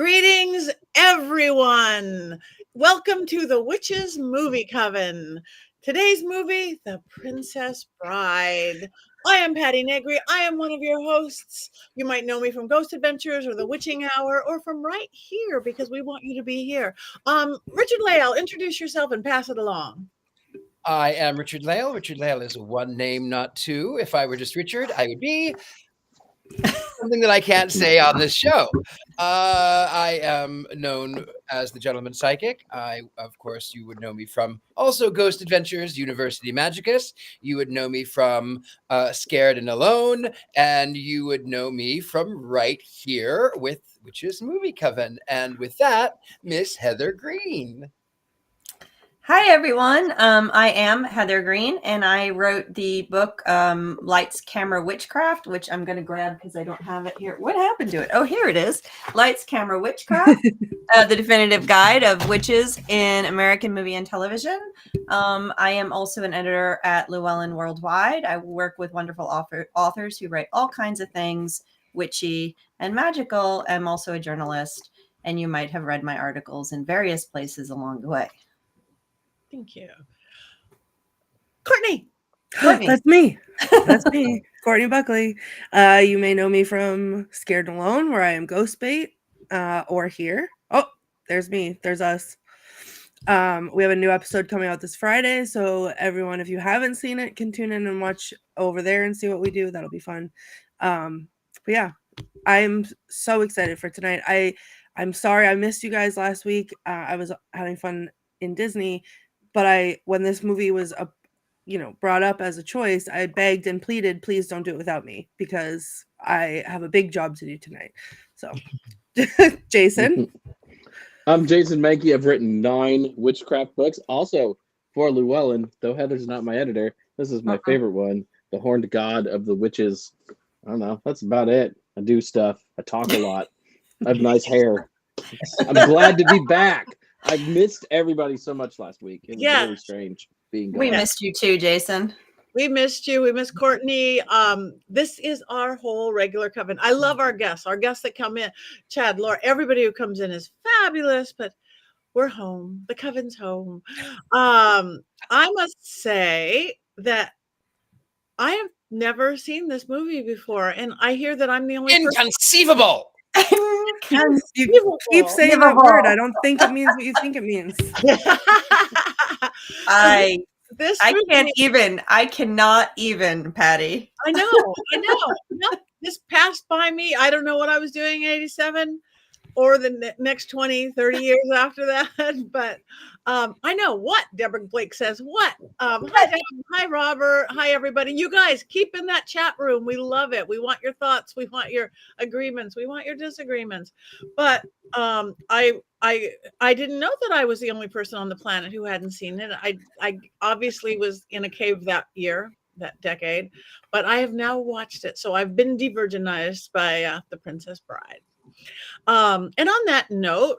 Greetings, everyone. Welcome to the Witches Movie Coven. Today's movie, The Princess Bride. I am Patti Negri. I am one of your hosts. You might know me from Ghost Adventures or The Witching Hour or from right here because we want you to be here. Richard-Lael, introduce yourself and pass it along. I am Richard-Lael. Richard-Lael is one name, not two. If I were just Richard, I would be something that I can't say on this show. I am known as the Gentleman Psychic. Of course, you would know me from also Ghost Adventures, University Magicus. You would know me from Scared and Alone, and you would know me from right here with Witches Movie Coven. And with that, Miss Heather Greene. Hi, everyone. I am Heather Greene, and I wrote the book Lights, Camera, Witchcraft, which I'm going to grab because I don't have it here. What happened to it? Oh, here it is. Lights, Camera, Witchcraft, the definitive guide of witches in American movie and television. I am also an editor at Llewellyn Worldwide. I work with wonderful authors who write all kinds of things, witchy and magical. I'm also a journalist, and you might have read my articles in various places along the way. Thank you. Courtney. That's me. That's me. Courtney Buckley. You may know me from Scared and Alone, where I am Ghost Bait, or here. Oh, there's me. There's us. We have a new episode coming out this Friday, so everyone, if you haven't seen it, can tune in and watch over there and see what we do. That'll be fun. But yeah, I'm so excited for tonight. I'm sorry I missed you guys last week. I was having fun in Disney. But when this movie was, brought up as a choice, I begged and pleaded, please don't do it without me because I have a big job to do tonight. So, Jason. I'm Jason Mankey. I've written 9 witchcraft books. Also for Llewellyn, though Heather's not my editor, this is my favorite one, The Horned God of the Witches. I don't know. That's about it. I do stuff. I talk a lot. I have nice hair. I'm glad to be back. I missed everybody so much last week. It was really strange being gone. We missed you too, Jason. We missed you. We missed Courtney. This is our whole regular coven. I love our guests that come in. Chad, Laura, everybody who comes in is fabulous, but we're home. The coven's home. I must say that I have never seen this movie before, and I hear that I'm the only Inconceivable. You keep saying that word. I don't think it means what you think it means. I cannot even, Patti. I know. This passed by me. I don't know what I was doing in 87 or the next 20, 30 years after that. But I know what Deborah Blake says. What? Hi, Deb. Hi, Robert. Hi, everybody. You guys keep in that chat room. We love it. We want your thoughts. We want your agreements. We want your disagreements. But I didn't know that I was the only person on the planet who hadn't seen it. I obviously was in a cave that decade, but I have now watched it. So I've been de-virginized by The Princess Bride. And on that note,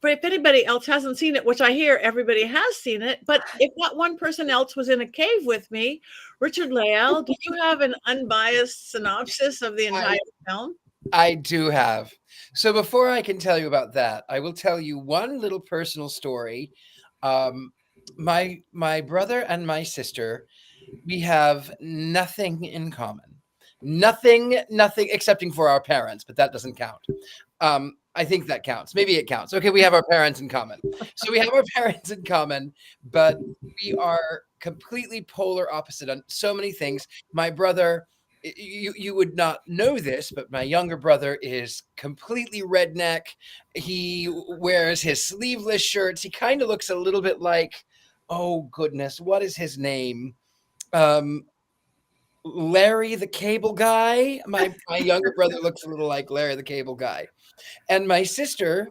but if anybody else hasn't seen it, which I hear everybody has seen it, but if not one person else was in a cave with me, Richard-Lael, do you have an unbiased synopsis of the entire film? I do have. So before I can tell you about that, I will tell you one little personal story. My brother and my sister, we have nothing in common. Nothing excepting for our parents, but that doesn't count. I think that counts. Maybe it counts. Okay, we have our parents in common. So we have our parents in common, but we are completely polar opposite on so many things. My brother, you would not know this, but my younger brother is completely redneck. He wears his sleeveless shirts. He kind of looks a little bit like, oh goodness, what is his name? Larry the Cable Guy. My younger brother looks a little like Larry the Cable Guy. And my sister,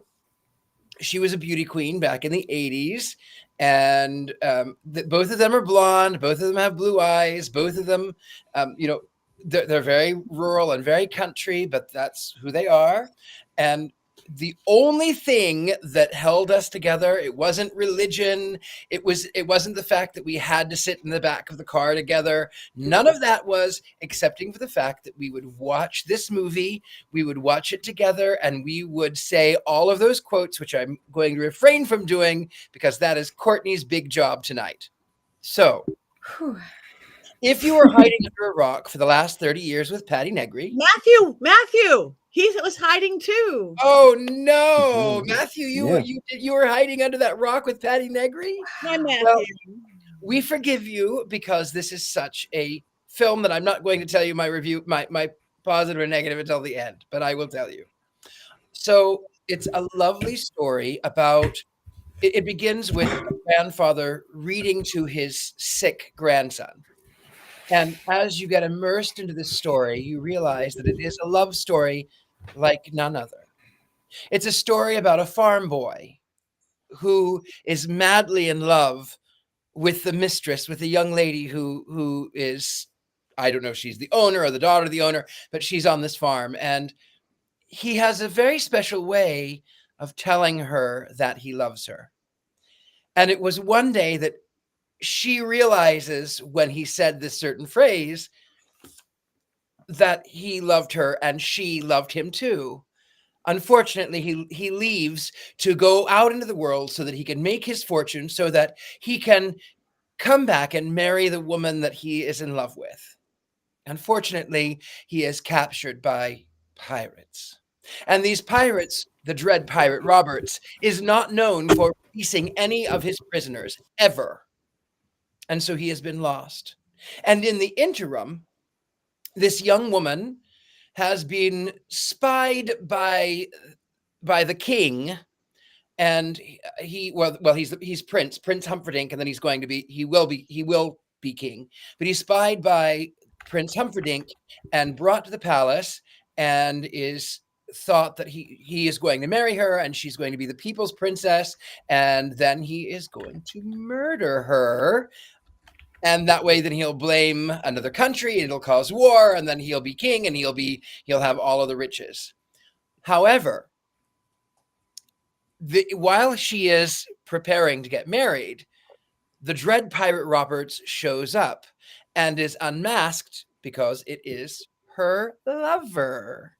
she was a beauty queen back in the 80s. And both of them are blonde. Both of them have blue eyes. Both of them, they're very rural and very country, but that's who they are. And the only thing that held us together, it wasn't religion. It wasn't the fact that we had to sit in the back of the car together. None of that was, excepting for the fact that we would watch this movie, we would watch it together, and we would say all of those quotes, which I'm going to refrain from doing because that is Courtney's big job tonight. So, if you were hiding under a rock for the last 30 years with Patti Negri. Matthew, he was hiding too. Oh no, Matthew, you were hiding under that rock with Patti Negri? Hi, Matthew. Well, we forgive you because this is such a film that I'm not going to tell you my review, my positive or negative until the end, but I will tell you. So it's a lovely story about, it begins with a grandfather reading to his sick grandson. And as you get immersed into this story, you realize that it is a love story like none other. It's a story about a farm boy who is madly in love with the mistress, with a young lady who is, I don't know if she's the owner or the daughter of the owner, but she's on this farm. And he has a very special way of telling her that he loves her. And it was one day that she realizes when he said this certain phrase that he loved her and she loved him too. Unfortunately, he leaves to go out into the world so that he can make his fortune, so that he can come back and marry the woman that he is in love with. Unfortunately, he is captured by pirates. And these pirates, the dread pirate Roberts, is not known for releasing any of his prisoners ever. And so he has been lost. And in the interim, this young woman has been spied by the king, and he's Prince Humperdinck, and then he will be king. But he's spied by Prince Humperdinck and brought to the palace, and is thought that he is going to marry her, and she's going to be the people's princess, and then he is going to murder her. And that way, then he'll blame another country, and it'll cause war, and then he'll be king, and he'll have all of the riches. However, while she is preparing to get married, the dread pirate Roberts shows up and is unmasked because it is her lover.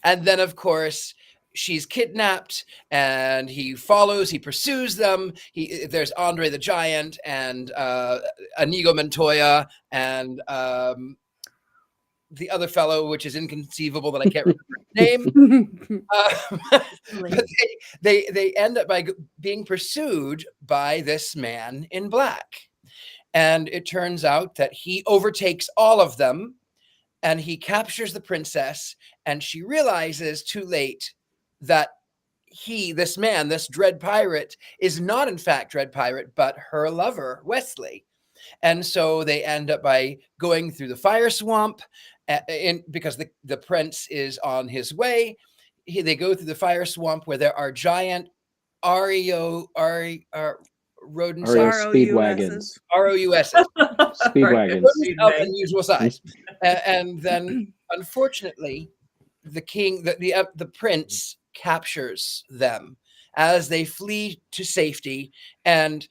And then, of course, she's kidnapped, and he pursues them. There's Andre the Giant and Iñigo Montoya and the other fellow, which is inconceivable that I can't remember his name. But they end up by being pursued by this man in black. And it turns out that he overtakes all of them, and he captures the princess, and she realizes too late that this dread pirate, is not in fact dread pirate, but her lover, Westley. And so they end up by going through the fire swamp, because the prince is on his way. They go through the fire swamp where there are giant rodents. speed wagons. ROUSs. Speed wagons. Of unusual size. And then, unfortunately, the prince captures them as they flee to safety, and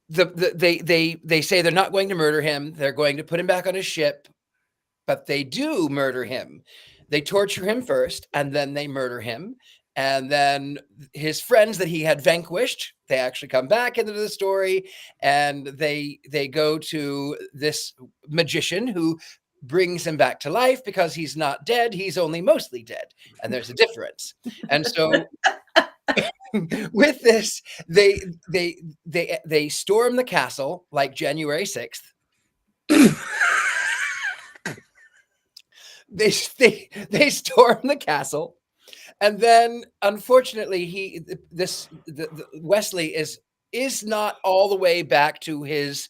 they say they're not going to murder him. They're going to put him back on his ship, but they do murder him. They torture him first, and then they murder him. And then his friends that he had vanquished, they actually come back into the story, and they go to this magician who brings him back to life, because he's not dead, he's only mostly dead, and there's a difference. And so with this, they storm the castle like January 6th. They storm the castle, and then unfortunately Westley is not all the way back to his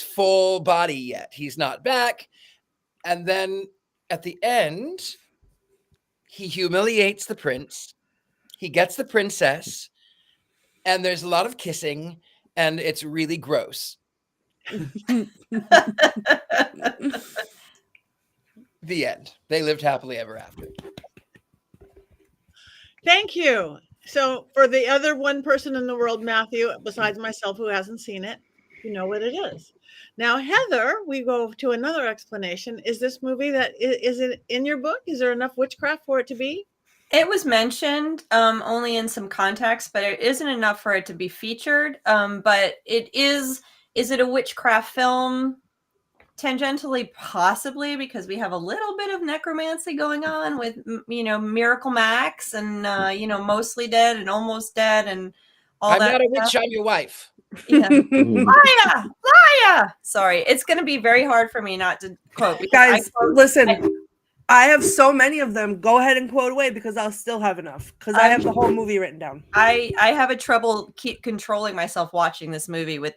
full body yet. He's not back. And then at the end, he humiliates the prince. He gets the princess, and there's a lot of kissing, and it's really gross. The end. They lived happily ever after. Thank you. So, for the other one person in the world, Matthew, besides myself, who hasn't seen it, you know what it is. Now, Heather, we go to another explanation. Is this movie is it in your book? Is there enough witchcraft for it to be? It was mentioned only in some context, but it isn't enough for it to be featured. But it is. Is it a witchcraft film? Tangentially, possibly, because we have a little bit of necromancy going on with, Miracle Max and, Mostly Dead and Almost Dead and all I'm that not a stuff. witch, I'm your wife. Yeah. Mhm. Liar! Sorry, it's going to be very hard for me not to quote. Because Guys, listen. I have so many of them. Go ahead and quote away because I'll still have enough. Because I have the whole movie written down. I have a trouble keep controlling myself watching this movie with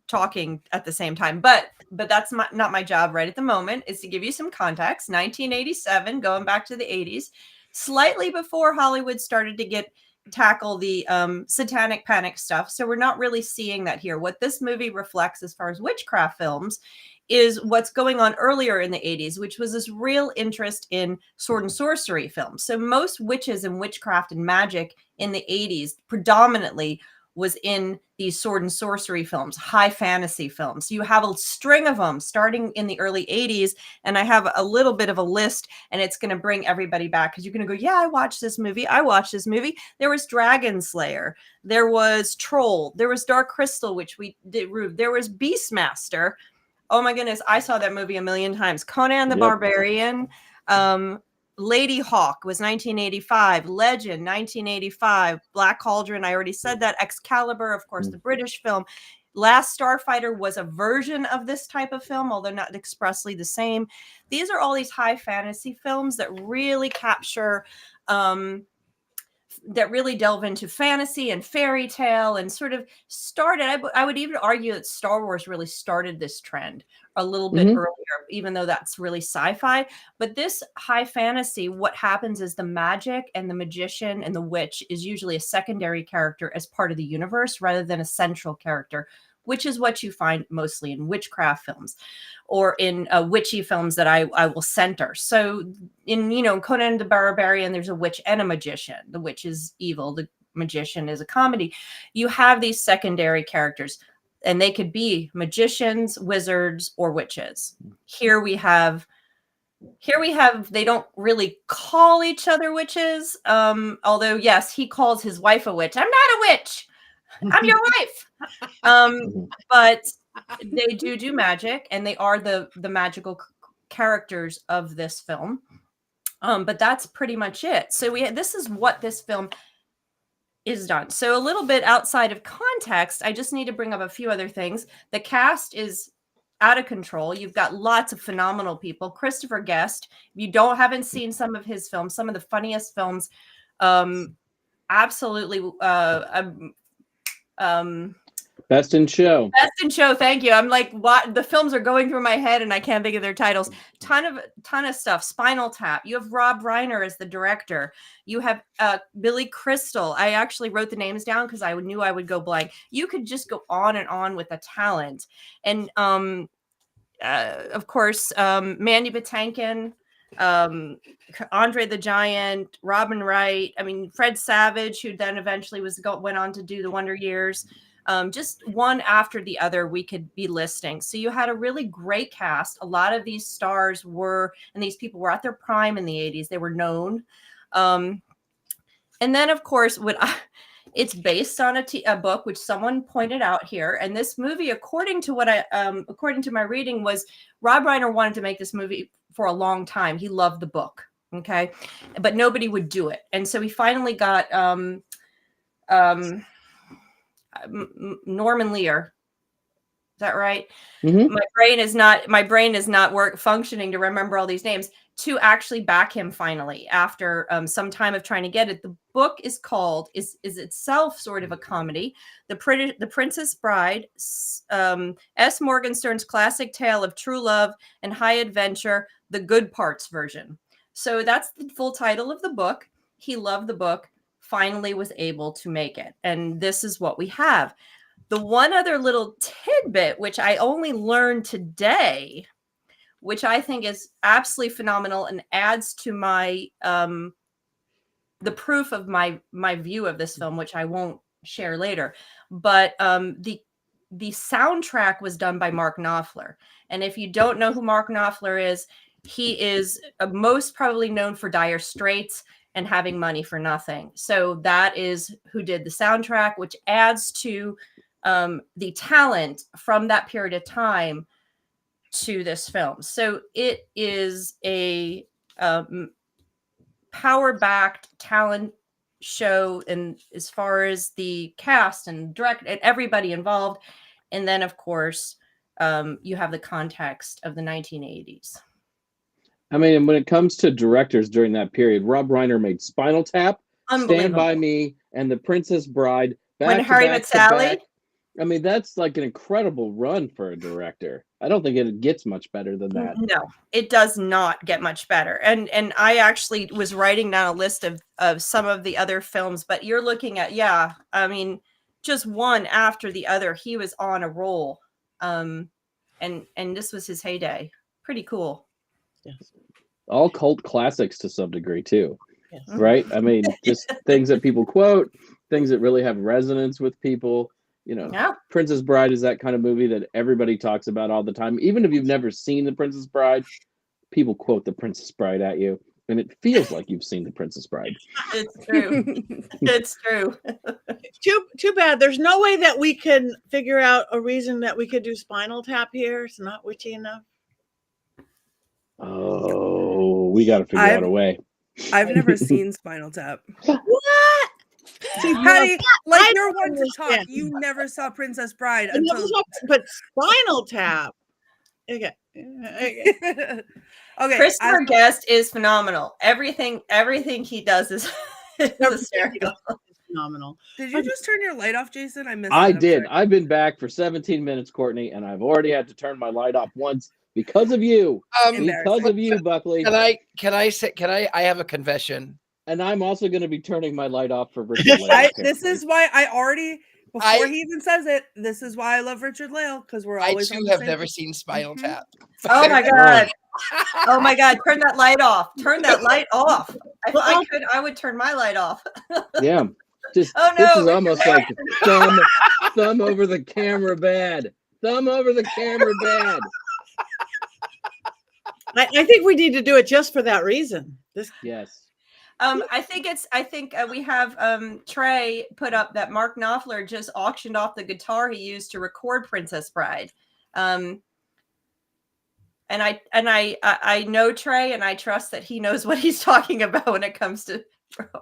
talking at the same time. But that's not my job right at the moment, is to give you some context. 1987, going back to the 80s, slightly before Hollywood started to tackle the satanic panic stuff. So we're not really seeing that here. What this movie reflects as far as witchcraft films is what's going on earlier in the 80s, which was this real interest in sword and sorcery films. So most witches and witchcraft and magic in the 80s predominantly was in these sword and sorcery films, high fantasy films. You have a string of them starting in the early 80s, and I have a little bit of a list, and it's going to bring everybody back because you're going to go, yeah, I watched this movie. There was Dragon Slayer. There was Troll. There was Dark Crystal, which we did. There was Beastmaster. Oh my goodness, I saw that movie a million times. Conan the Barbarian. Lady Hawk was 1985. Legend, 1985. Black Cauldron, I already said that. Excalibur, of course, the British film. Last Starfighter was a version of this type of film, although not expressly the same. These are all these high fantasy films that really capture that really delve into fantasy and fairy tale and sort of started. I would even argue that Star Wars really started this trend a little bit earlier, even though that's really sci-fi. But this high fantasy, what happens is the magic and the magician and the witch is usually a secondary character as part of the universe rather than a central character, which is what you find mostly in witchcraft films or in witchy films that I will center. So in, Conan the Barbarian, there's a witch and a magician. The witch is evil. The magician is a comedy. You have these secondary characters, and they could be magicians, wizards, or witches. Here we have, they don't really call each other witches. Although, yes, he calls his wife a witch. I'm not a witch. I'm your wife. But they do magic, and they are the magical characters of this film. But that's pretty much it. So this is what this film is done. So a little bit outside of context, I just need to bring up a few other things. The cast is out of control. You've got lots of phenomenal people. Christopher Guest, if you haven't seen some of his films, some of the funniest films, absolutely Best in Show. Thank you. I'm like, what? The films are going through my head and I can't think of their titles. Ton of stuff. Spinal Tap. You have Rob Reiner as the director. You have Billy Crystal. I actually wrote the names down because I knew I would go blank. You could just go on and on with the talent. And of course, Mandy Patinkin, Andre the Giant, Robin Wright. I mean, Fred Savage, who then eventually went on to do the Wonder Years. Just one after the other we could be listing. So you had a really great cast. A lot of these stars and these people were at their prime in the 80s. They were known. And then, of course, it's based on a book, which someone pointed out here. And this movie, according to my reading, was Rob Reiner wanted to make this movie for a long time. He loved the book. Okay. But nobody would do it. And so he finally got Norman Lear. Is that right? Mm-hmm. My brain is not functioning to remember all these names, to actually back him finally after some time of trying to get it. The book is itself sort of a comedy. The Princess Bride, S. Morgenstern's classic tale of true love and high adventure, the good parts version. So that's the full title of the book. He loved the book, finally was able to make it. And this is what we have. The one other little tidbit, which I only learned today, which I think is absolutely phenomenal and adds to my the proof of my view of this film, which I won't share later. But the soundtrack was done by Mark Knopfler. And if you don't know who Mark Knopfler is, he is most probably known for Dire Straits and Having Money for Nothing. So that is who did the soundtrack, which adds to the talent from that period of time to this film. So it is a power-backed talent show, and as far as the cast and direct and everybody involved. And then of course you have the context of the 1980s. I mean, when it comes to directors during that period, Rob Reiner made Spinal Tap, Stand By Me, and The Princess Bride. When Harry Met Sally. I mean, that's like an incredible run for a director. I don't think it gets much better than that. No, it does not get much better. And I actually was writing down a list of some of the other films, but you're looking at, I mean, just one after the other. He was on a roll. And this was his heyday. Pretty cool. Yes. All cult classics to some degree too. Yes. Right? I mean, just things that people quote, things that really have resonance with people. You know, Yeah. Princess Bride is that kind of movie that everybody talks about all the time. Even if you've never seen The Princess Bride, people quote The Princess Bride at you, and it feels like you've seen The Princess Bride. It's true. It's true. Too bad. There's no way that we can figure out a reason that we could do Spinal Tap here. It's not witchy enough. Oh, we got to figure out a way. I've never seen Spinal Tap. What? See, Patty, like I you're don't one to talk. understand. You never saw Princess Bride I never until. saw- But Spinal Tap. Okay. Okay. Christopher Guest is phenomenal. Everything he does is hysterical. Phenomenal. Did you just turn your light off, Jason? I missed. I it. I'm did. sorry. I've been back for 17 minutes, Courtney, and I've already had to turn my light off once because of you. Because of you, Buckley. Can I have a confession? And I'm also going to be turning my light off for Richard-Lael. This is why I already before he even says it. This is why I love Richard-Lael, because we're I always. too have never seen Spinal Tap. Oh my god! Oh my god! Turn that light off! Turn that light off! If I could, I would turn my light off. Yeah. Just Oh, this no, is almost like thumb over the camera bad. Thumb over the camera bad. I think we need to do it just for that reason. Yes. I think we have Trey put up that Mark Knopfler just auctioned off the guitar he used to record Princess Bride. And I know Trey, and I trust that he knows what he's talking about when it comes to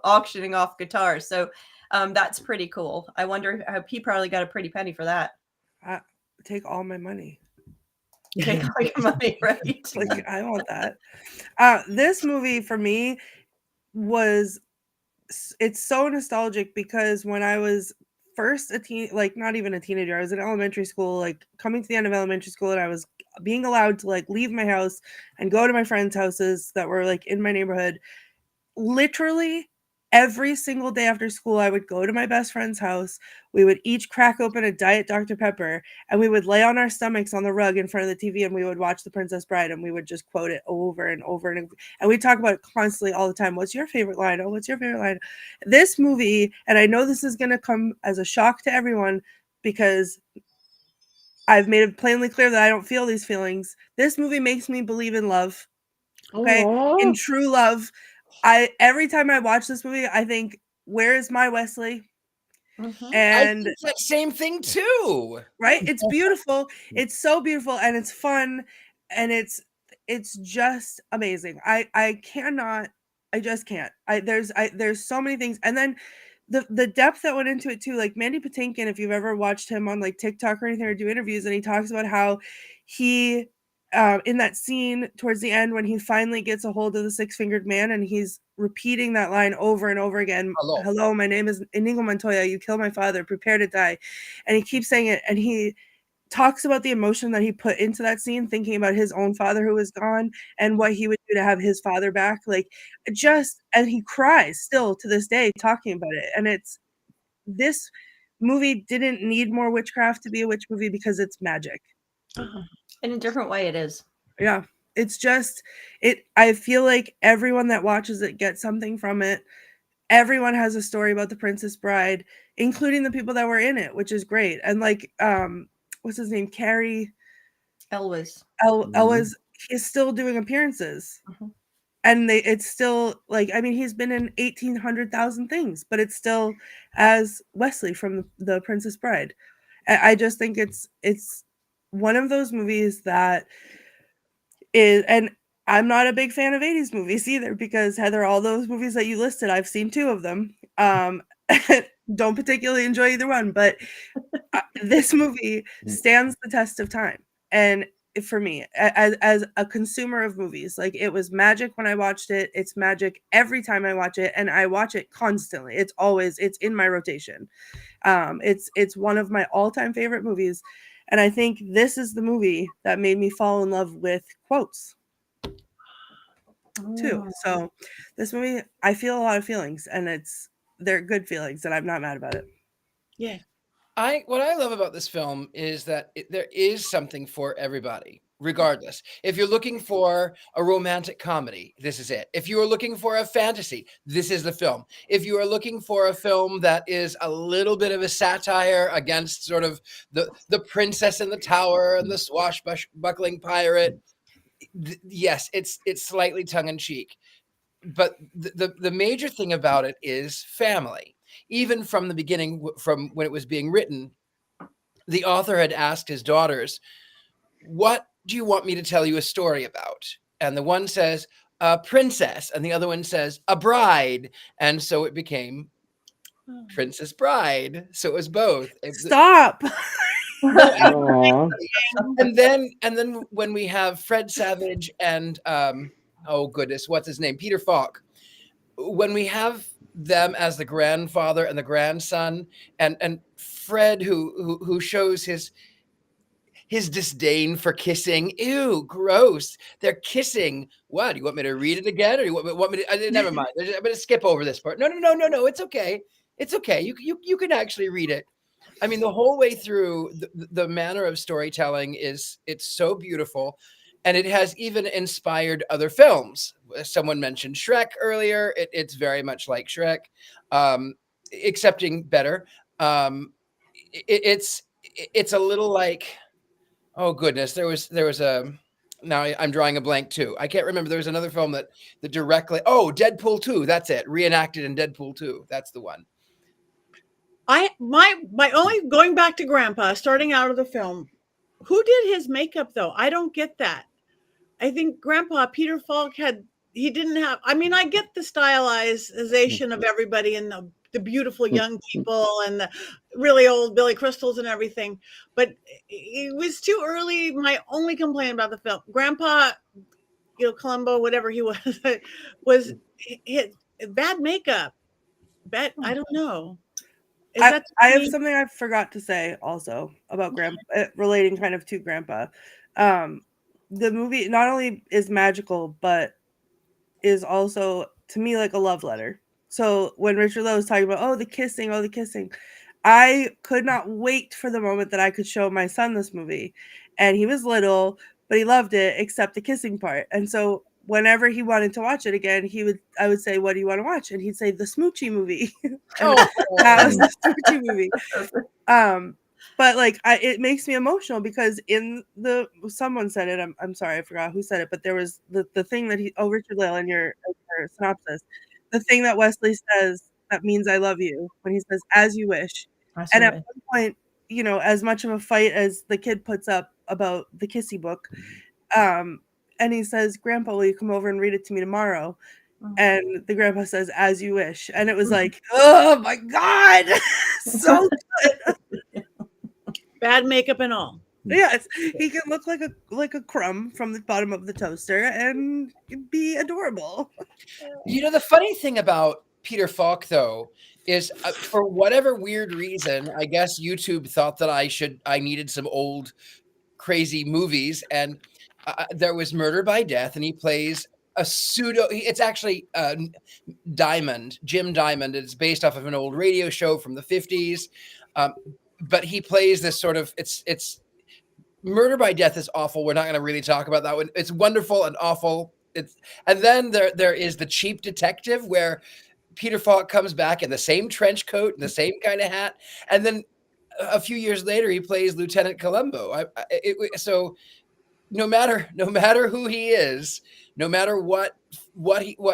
auctioning off guitars. So that's pretty cool. I wonder how he probably got a pretty penny for that. Take all my money. Take all your money, right? Like, I want that. This movie for me it's so nostalgic because when I was first a teen, like not even a teenager, I was in elementary school, like coming to the end of elementary school, and I was being allowed to like leave my house and go to my friends' houses that were like in my neighborhood. Literally every single day after school, I would go to my best friend's house. We would each crack open a Diet Dr. Pepper, and we would lay on our stomachs on the rug in front of the TV, and we would watch The Princess Bride, and we would just quote it over and over. And we talk about it constantly all the time. What's your favorite line? Oh, what's your favorite line? This movie, and I know this is going to come as a shock to everyone because I've made it plainly clear that I don't feel these feelings. This movie makes me believe in love. Okay? In true love. Every time I watch this movie, I think, where is my Westley? Mm-hmm. And I think that same thing too. Right? It's beautiful. It's so beautiful, and it's fun, and it's just amazing. I just can't. There's so many things. And then the depth that went into it too, like Mandy Patinkin, if you've ever watched him on like TikTok or anything or do interviews, and he talks about how he in that scene towards the end when he finally gets a hold of the six-fingered man and he's repeating that line over and over again. Hello, my name is Iñigo Montoya. You killed my father. Prepare to die. And he keeps saying it, and he talks about the emotion that he put into that scene, thinking about his own father who was gone and what he would do to have his father back. Like, and he cries still to this day talking about it. And this movie didn't need more witchcraft to be a witch movie because it's magic. In a different way, it is. Yeah, it's just I feel like everyone that watches it gets something from it. everyone has a story about the Princess Bride, including the people that were in it, which is great. And like, what's his name? Carrie Elwes. Elwes is still doing appearances. Mhm. And it's still like, I mean, he's been in 1,800,000 things, but it's still as Westley from the Princess Bride. I just think it's one of those movies that is, and I'm not a big fan of 80s movies either, because Heather, all those movies that you listed, I've seen 2 of them. Don't particularly enjoy either one, but this movie stands the test of time. And for me, as a consumer of movies, like, it was magic when I watched it. It's magic every time I watch it, and I watch it constantly. It's in my rotation. It's one of my all-time favorite movies, and I think this is the movie that made me fall in love with quotes too. So this movie, I feel a lot of feelings, and they're good feelings, and I'm not mad about it. Yeah. What I love about this film is that there is something for everybody, regardless. If you're looking for a romantic comedy, this is it. If you are looking for a fantasy, this is the film. If you are looking for a film that is a little bit of a satire against sort of the princess in the tower and the swashbuckling pirate, yes, it's slightly tongue-in-cheek. But the major thing about it is family. Even from the beginning, from when it was being written, the author had asked his daughters, "What do you want me to tell you a story about?" And the one says, "A princess," and the other one says, "A bride." And so it became Princess Bride. So it was both. Stop. Aw. And then when we have Fred Savage and oh goodness, what's his name? Peter Falk. When we have them as the grandfather and the grandson, and Fred who shows his disdain for kissing. Ew, gross. They're kissing. What? Do you want me to read it again? Or you want me to never mind. I'm gonna skip over this part. No. It's okay. It's okay. You can actually read it. I mean, the whole way through, the manner of storytelling it's so beautiful. And it has even inspired other films. Someone mentioned Shrek earlier. It's very much like Shrek, excepting better. It's a little like, oh goodness, there was a. Now I'm drawing a blank too. I can't remember. There was another film that directly. Oh, Deadpool 2. That's it. Reenacted in Deadpool 2. That's the one. My only, going back to Grandpa, starting out of the film, who did his makeup though? I don't get that. I think Grandpa Peter Falk he didn't have. I mean, I get the stylization of everybody and the beautiful young people and the really old Billy Crystals and everything, but it was too early. My only complaint about the film, Grandpa, Columbo, whatever he was his bad makeup. I don't know. I have something I forgot to say also about Grandpa, relating kind of to Grandpa. The movie not only is magical, but is also, to me, like a love letter. So when Richard-Lael was talking about, the kissing, I could not wait for the moment that I could show my son this movie. And he was little, but he loved it, except the kissing part. And so whenever he wanted to watch it again, I would say, "What do you want to watch?" And he'd say, "The Smoochie movie." That was the Smoochie movie. But like, it makes me emotional because someone said it. I'm sorry, I forgot who said it, but there was the thing that Richard-Lael in your synopsis, the thing that Westley says that means "I love you" when he says "as you wish." And at one point, as much of a fight as the kid puts up about the kissy book, and he says, "Grandpa, will you come over and read it to me tomorrow?" And the grandpa says, "As you wish." And it was like, oh my God, so good. Bad makeup and all. Yes, he can look like a crumb from the bottom of the toaster and be adorable. The funny thing about Peter Falk, though, is for whatever weird reason, I guess YouTube thought that I needed some old crazy movies, and there was Murder by Death, and he plays a pseudo. It's actually Jim Diamond. It's based off of an old radio show from the 50s. But he plays this sort of, it's Murder by Death is awful. We're not going to really talk about that one. It's wonderful and awful. And then there is The Cheap Detective, where Peter Falk comes back in the same trench coat and the same kind of hat, and then a few years later he plays Lieutenant Columbo. So no matter who he is, no matter what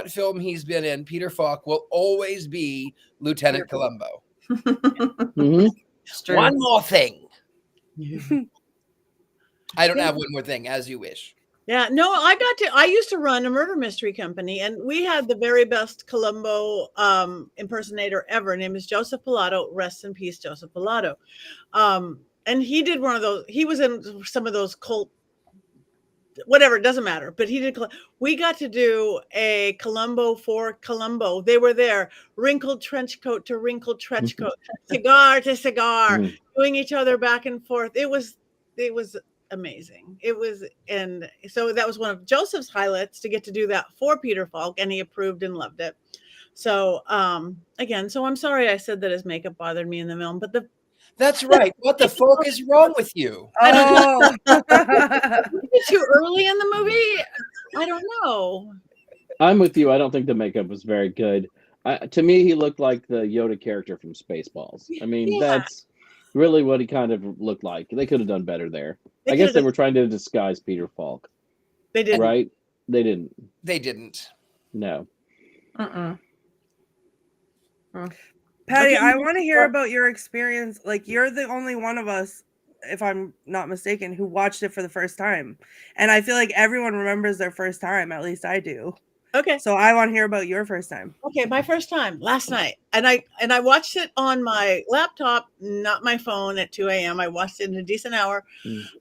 film he's been in, Peter Falk will always be Lieutenant Columbo. Mhm. One more thing. I don't have one more thing, as you wish. Yeah, no, I used to run a murder mystery company, and we had the very best Columbo impersonator ever. His name is Joseph Pilato. Rest in peace, Joseph Pilato. And he did one of those. He was in some of those cult, whatever, it doesn't matter. But he did. We got to do a Columbo for Columbo. They were there, wrinkled trench coat to wrinkled trench coat, cigar to cigar, doing each other back and forth. It was amazing. And so that was one of Joseph's highlights, to get to do that for Peter Falk, and he approved and loved it. So again, so I'm sorry I said that his makeup bothered me in the film, but that's right. What the fuck is wrong with you? Oh, too early in the movie. I don't know. I'm with you. I don't think the makeup was very good. To me, he looked like the Yoda character from Spaceballs. I mean, that's really what he kind of looked like. They could have done better there. I guess they were trying to disguise Peter Falk. They didn't. Right? They didn't. They didn't. No. Patty, I want to hear about your experience. Like, you're the only one of us, if I'm not mistaken, who watched it for the first time. And I feel like everyone remembers their first time. At least I do. Okay. So I want to hear about your first time. Okay, my first time last night. And I watched it on my laptop, not my phone, at 2 a.m. I watched it in a decent hour. It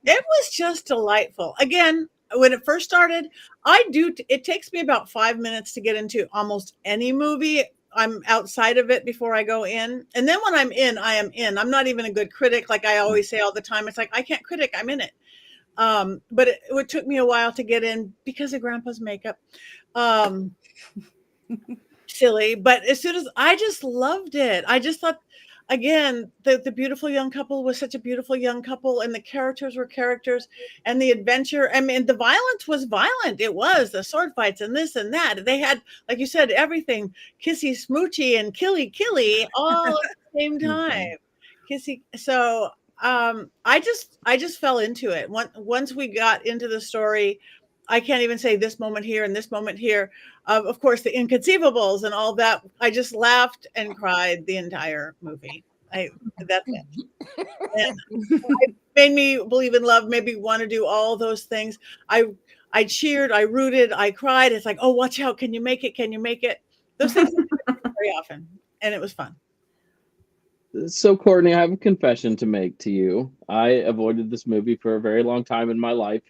was just delightful. Again, when it first started, it takes me about 5 minutes to get into almost any movie. I'm outside of it before I go in. And then when I'm in, I am in. I'm not even a good critic. Like I always say all the time, it's like, I can't critic, I'm in it. But it took me a while to get in because of Grandpa's makeup. Silly. But as soon as I just loved it, I just thought, again, the beautiful young couple was such a beautiful young couple, and the characters were characters, and the adventure. I mean, the violence was violent. It was the sword fights and this and that. They had, like you said, everything, kissy, smoochy, and killy, all at the same time. Kissy. So I just fell into it. Once we got into the story, I can't even say this moment here and this moment here. Of course, the inconceivables and all that. I just laughed and cried the entire movie. That's it. And it made me believe in love, made me want to do all those things. I cheered, I rooted, I cried. It's like, oh, watch out. Can you make it? Can you make it? Those things happen very often. And it was fun. So, Courtney, I have a confession to make to you. I avoided this movie for a very long time in my life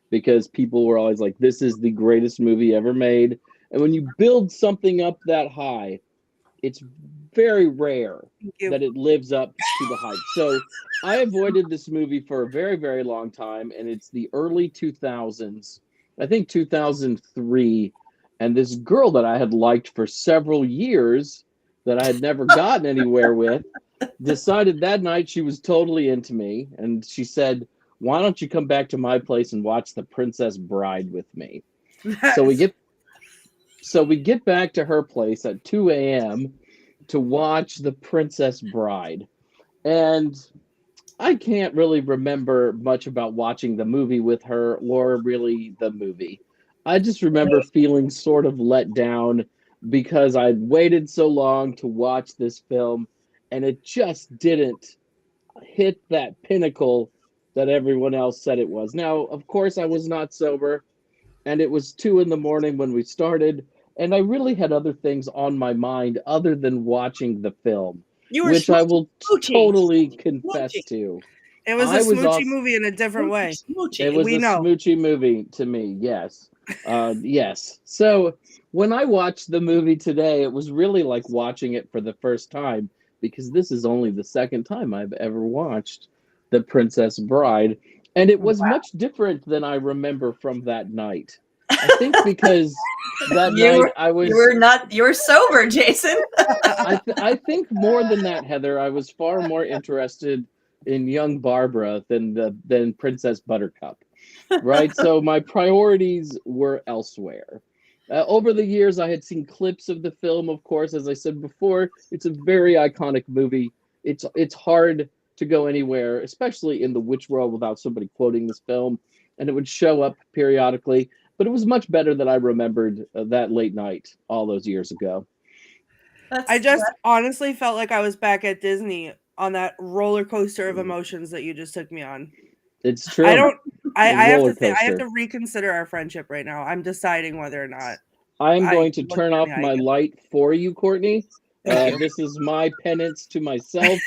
because people were always like, this is the greatest movie ever made. And when you build something up that high, it's very rare that it lives up to the hype. So I avoided this movie for a very, very long time. And it's the early 2000s, I think 2003. And this girl that I had liked for several years that I had never gotten anywhere with decided that night she was totally into me. And she said, why don't you come back to my place and watch The Princess Bride with me? So we get back to her place at 2 a.m. to watch The Princess Bride. And I can't really remember much about watching the movie with her or really the movie. I just remember feeling sort of let down because I'd waited so long to watch this film and it just didn't hit that pinnacle that everyone else said it was. Now, of course, I was not sober, and it was 2 a.m. when we started, and I really had other things on my mind other than watching the film, which I will totally confess to. It was a smoochy movie in a different way. It was a smoochy movie to me, yes. Yes. So when I watched the movie today, it was really like watching it for the first time, because this is only the second time I've ever watched The Princess Bride, and it was much different than I remember from that night. I think because that night you were sober, Jason. I think more than that, Heather, I was far more interested in young Barbara than Princess Buttercup, right? So my priorities were elsewhere. Over the years, I had seen clips of the film. Of course, as I said before, it's a very iconic movie. It's hard to go anywhere, especially in the witch world, without somebody quoting this film, and it would show up periodically. But it was much better than I remembered that late night all those years ago. That's, I just honestly felt like I was back at Disney on that roller coaster of emotions that you just took me on. It's true. I have to roller I have coaster. to reconsider our friendship right now. I'm deciding whether or not. I am going to look turn for off me, my I guess. light for you, Courtney. Thank you. This is my penance to myself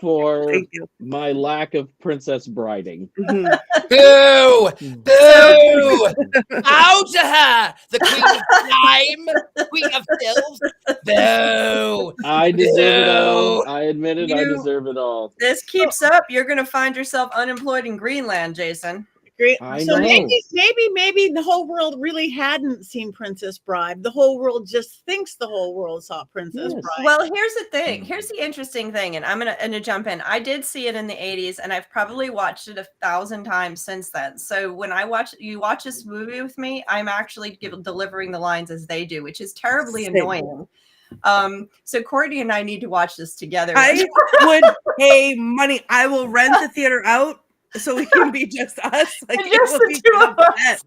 for Thank you. my lack of princess briding. Mhm. Boo! Boo! Out to her! The queen of crime, queen of filth. Boo! I deserve it all. No. I admit it. I You- deserve it all. This keeps up, you're going to find yourself unemployed in Greenland, Jason. Great. I So know. maybe the whole world really hadn't seen Princess Bride. The whole world just thinks the whole world saw Princess Yes. Bride. Well, here's the thing. Here's the interesting thing, and I'm gonna jump in. I did see it in the 80s, and I've probably watched it 1,000 times since then. So when you watch this movie with me, I'm actually delivering the lines as they do, which is terribly Same. annoying. So Courtney and I need to watch this together. I would pay money. I will rent the theater out so we can be just us. Like And it just will the be two the of us. best.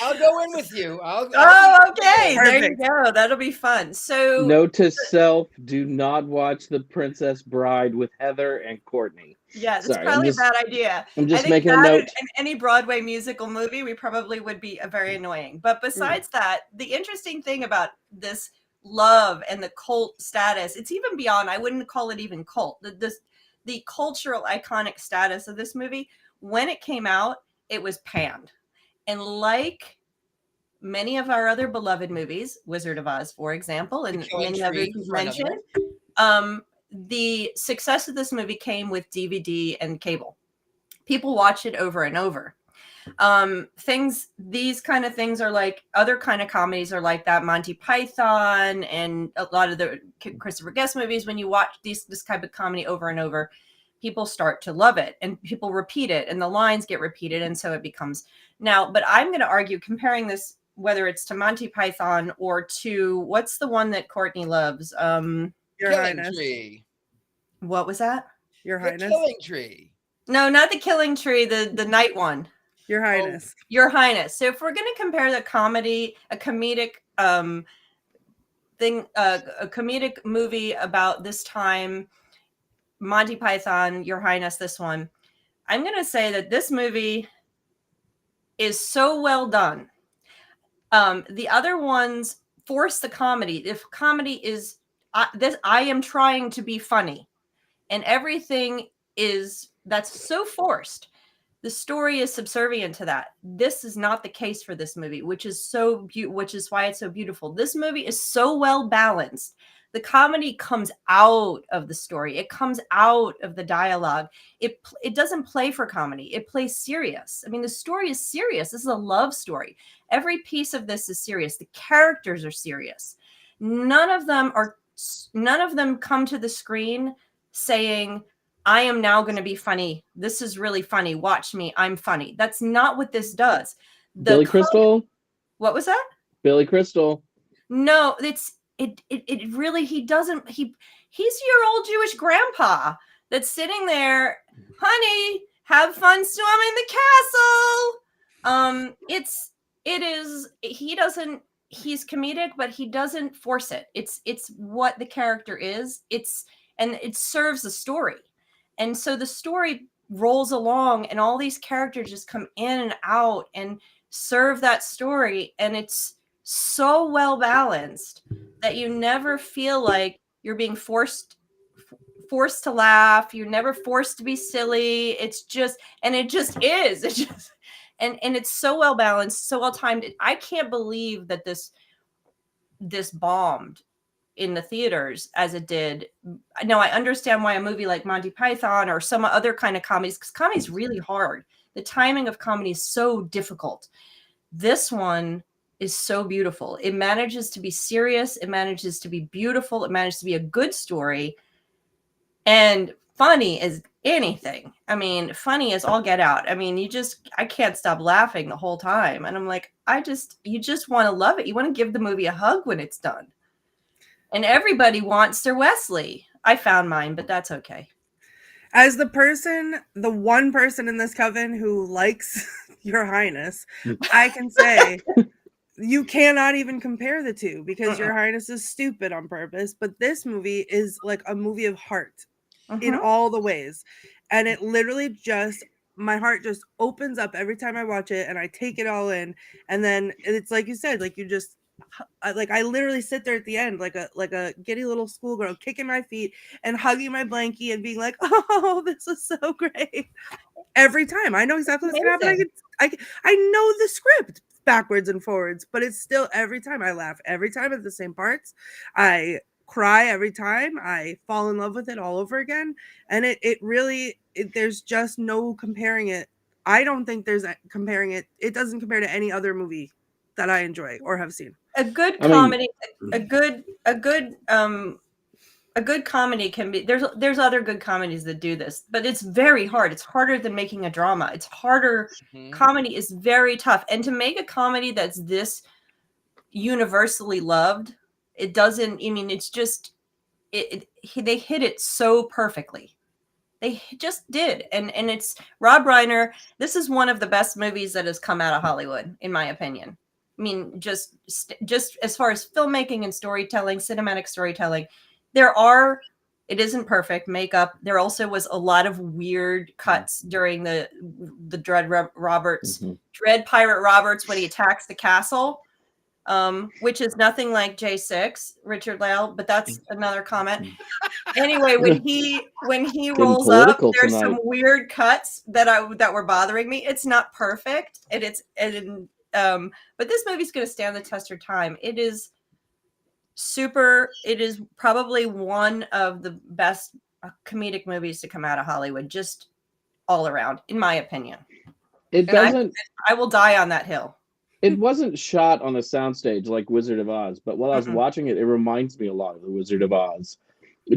I'll go in with you. Oh, okay. There you Perfect. go. That'll be fun. So Note to self: do not watch The Princess Bride with Heather and Courtney. yeah, it's Sorry, probably I'm a bad idea. I'm I just think making a that note. in any Broadway musical movie, we probably would be very annoying. But besides that, the interesting thing about this love and the cult status, it's even beyond, I wouldn't call it even cult. The cultural iconic status of this movie, when it came out, it was panned. And like many of our other beloved movies, Wizard of Oz, for example, and Killing many others Tree, you've for another mentioned, the success of this movie came with DVD and cable. People watch it over and over. These kind of things are like other kind of comedies are like that. Monty Python and a lot of the Christopher Guest movies. When you watch this type of comedy over and over, people start to love it and people repeat it and the lines get repeated. And so it becomes now, but I'm going to argue comparing this, whether it's to Monty Python or to what's the one that Courtney loves? Your Killing Highness. Tree. What was that? Your The Highness. Killing Tree. No, not the Killing Tree, the night one. Your Highness. Your Highness. So if we're going to compare the comedy, a comedic thing, a comedic movie about this time, Monty Python, Your Highness, this one, I'm going to say that this movie is so well done. The other ones force the comedy. If comedy is I am trying to be funny, and everything that's so forced. The story is subservient to that. This is not the case for this movie, which is why it's so beautiful. This movie is so well balanced. The comedy comes out of the story. It comes out of the dialogue. It doesn't play for comedy. It plays serious. I mean, the story is serious. This is a love story. Every piece of this is serious. The characters are serious. None of them come to the screen saying, I am now going to be funny. This is really funny. Watch me. I'm funny. That's not what this does. Billy Crystal. What was that? Billy Crystal. No, it really, he's your old Jewish grandpa that's sitting there, honey, have fun swimming the castle. He's comedic, but he doesn't force it. It's what the character is. And it serves the story. And so the story rolls along and all these characters just come in and out and serve that story. And it's so well balanced that you never feel like you're being forced to laugh. You're never forced to be silly. It's just and it's so well balanced, so well timed. I can't believe that this bombed in the theaters as it did. Now I understand why a movie like Monty Python or some other kind of comedies, because comedy is really hard. The timing of comedy is so difficult. This one is so beautiful. It manages to be serious. It manages to be beautiful. It manages to be a good story. And funny as anything. I mean, funny as all get out. I mean, I can't stop laughing the whole time. And I'm like, you just want to love it. You want to give the movie a hug when it's done. And everybody wants their Westley. I found mine, but that's okay. As the one person in this coven who likes Your Highness, I can say you cannot even compare the two because Your Highness is stupid on purpose. But this movie is like a movie of heart in all the ways. And it literally my heart just opens up every time I watch it and I take it all in. And then it's like you said, like I literally sit there at the end like a giddy little schoolgirl kicking my feet and hugging my blankie and being like, oh, this is so great. Every time I know exactly what's gonna happen. I know the script backwards and forwards, but it's still every time I laugh, every time at the same parts. I cry every time. I fall in love with it all over again. And it really there's just no comparing it. I don't think there's comparing it. It doesn't compare to any other movie that I enjoy or have seen. A good comedy, a good comedy can be, there's other good comedies that do this, but it's very hard. It's harder than making a drama. It's harder. Comedy is very tough. And to make a comedy that's this universally loved, it doesn't, I mean, it's just, they hit it so perfectly. They just did. And it's Rob Reiner. This is one of the best movies that has come out of Hollywood, in my opinion. I mean, just as far as filmmaking and storytelling, cinematic storytelling, it isn't perfect makeup. There also was a lot of weird cuts during the Dread Pirate Roberts when he attacks the castle, which is nothing like J6 Richard-Lael, but that's another comment. Anyway, when he rolls up, there's some weird cuts that were bothering me. It's not perfect, but this movie's going to stand the test of time. It is probably one of the best comedic movies to come out of Hollywood, just all around, in my opinion. I will die on that hill. It wasn't shot on a soundstage like Wizard of Oz, but while I was watching it, it reminds me a lot of the Wizard of Oz.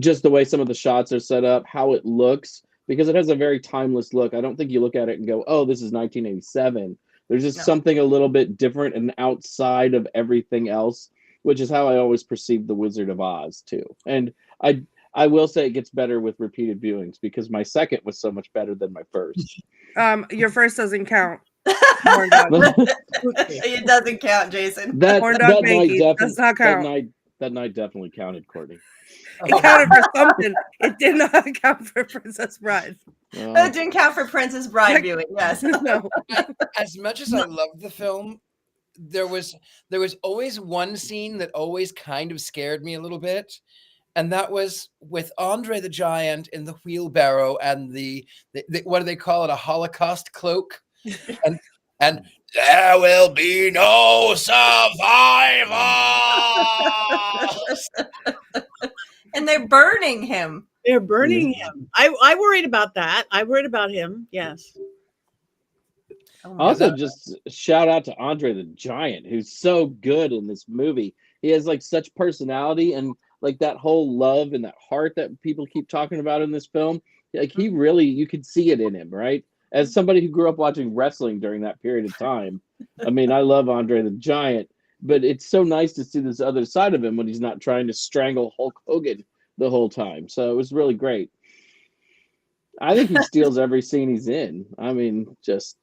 Just the way some of the shots are set up, how it looks, because it has a very timeless look. I don't think you look at it and go, oh, this is 1987. There's just something a little bit different and outside of everything else, which is how I always perceived the Wizard of Oz too. And I will say it gets better with repeated viewings because my second was so much better than my first. Your first doesn't count. It doesn't count, Jason. That night does not count. That night definitely counted, Courtney. It counted for something. It did not count for Princess Bride. It didn't count for Princess Bride viewing. Yes. No. As much as I loved the film, there was always one scene that always kind of scared me a little bit, and that was with Andre the Giant in the wheelbarrow and the what do they call it, a Holocaust cloak, and there will be no survivors. And they're burning him. They're burning him. I worried about that. I worried about him. Yes. Also, just shout out to Andre the Giant, who's so good in this movie. He has like such personality and like that whole love and that heart that people keep talking about in this film. Like he really, you could see it in him, right? As somebody who grew up watching wrestling during that period of time, I mean, I love Andre the Giant, but it's so nice to see this other side of him when he's not trying to strangle Hulk Hogan the whole time. So it was really great. I think he steals every scene he's in. I mean, just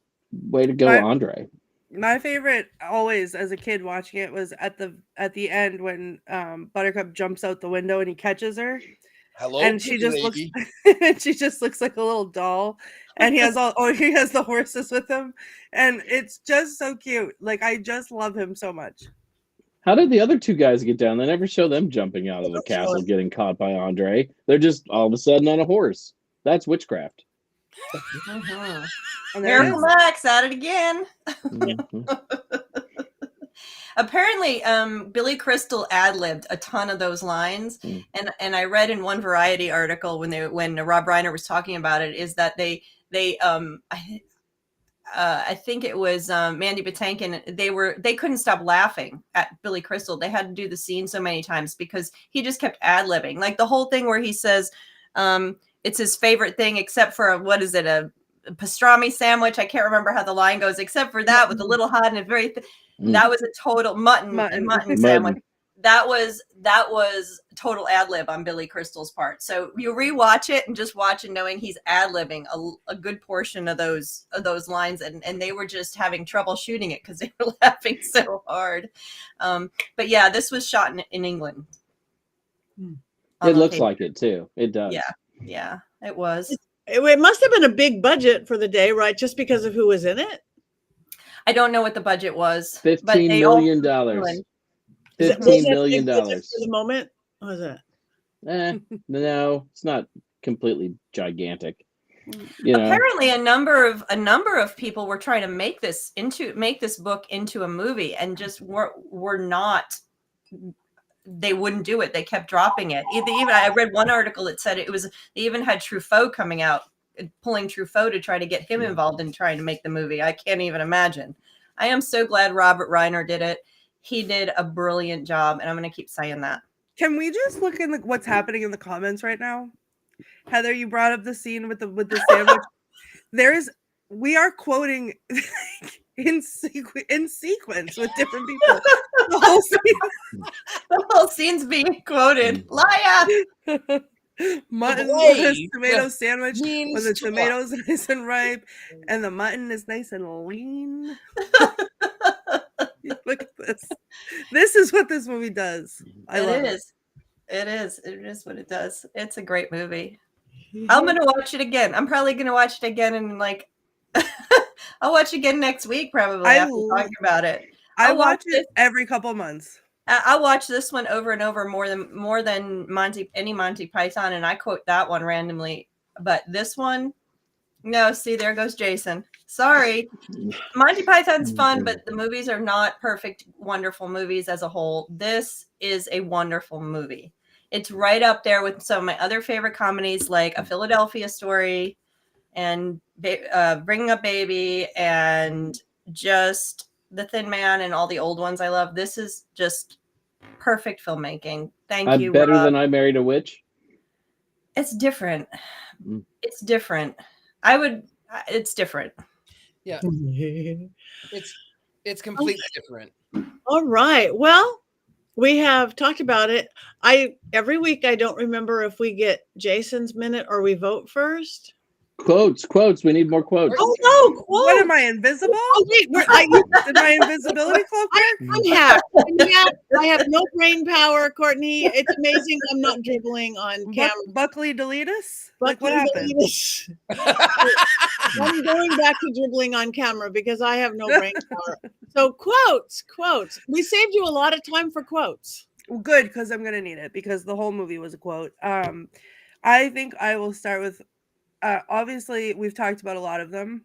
way to go, Andre. My favorite always as a kid watching it was at the end when Buttercup jumps out the window and he catches her. Hello, and she just lady. she just looks like a little doll. And he has the horses with him. And it's just so cute. Like I just love him so much. How did the other two guys get down? They never show them jumping out of the castle getting caught by Andre. They're just all of a sudden on a horse. That's witchcraft. Miracle Max at it again. Apparently, Billy Crystal ad-libbed a ton of those lines, and I read in one Variety article when Rob Reiner was talking about it is that they I think it was Mandy Patinkin. They couldn't stop laughing at Billy Crystal. They had to do the scene so many times because he just kept ad-libbing. Like the whole thing where he says, it's his favorite thing, except for what is it, a pastrami sandwich? I can't remember how the line goes, except for that with the little hot and a very that was a total mutton sandwich. That was total ad lib on Billy Crystal's part. So you rewatch it and just watch it knowing he's ad libbing a good portion of those lines, and they were just having trouble shooting it because they were laughing so hard. But yeah, this was shot in England. It looks like it too. It does. Yeah, it was. It must have been a big budget for the day, right? Just because of who was in it. I don't know what the budget was. $15 million. $15 million for the moment. What was it? No, it's not completely gigantic. Apparently, a number of people were trying to make this book into a movie, and just were not. They wouldn't do it. They kept dropping it. Even I read one article that said they even had Truffaut coming out, pulling Truffaut to try to get him involved in trying to make the movie. I can't even imagine. I am so glad Robert Reiner did it. He did a brilliant job, and I'm going to keep saying that. Can we just look in what's happening in the comments right now? Heather, you brought up the scene with the sandwich. We are quoting in sequence with different people. The whole scene's being quoted. Laya! Mutton with a tomato sandwich when the tomatoes nice and ripe and the mutton is nice and lean. Look at this. This is what this movie does. I love it. It is what it does. It's a great movie. I'm gonna watch it again. I'm probably gonna watch it again and I'll watch it again next week probably after talking about it. I watch it every couple months. I watch this one over and over more than any Monty Python, and I quote that one randomly. But this one, no. See, there goes Jason. Sorry, Monty Python's fun, but the movies are not perfect, wonderful movies as a whole. This is a wonderful movie. It's right up there with some of my other favorite comedies, like A Philadelphia Story, and Bringing Up Baby, and just The Thin Man, and all the old ones I love. This is just perfect filmmaking. Thank you. Better than I Married a Witch. It's different. It's different. It's different. Yeah. It's completely different. All right. Well, we have talked about it. Every week I don't remember if we get Jason's minute or we vote first. Quotes. We need more quotes. Oh no! Quotes. What am I, invisible? Oh wait, did my invisibility cloak work? I have no brain power, Courtney. It's amazing. I'm not dribbling on camera. Buckley delete us? What happened? I'm going back to dribbling on camera because I have no brain power. So quotes. We saved you a lot of time for quotes. Well, good, because I'm gonna need it because the whole movie was a quote. I think I will start with. Obviously, we've talked about a lot of them.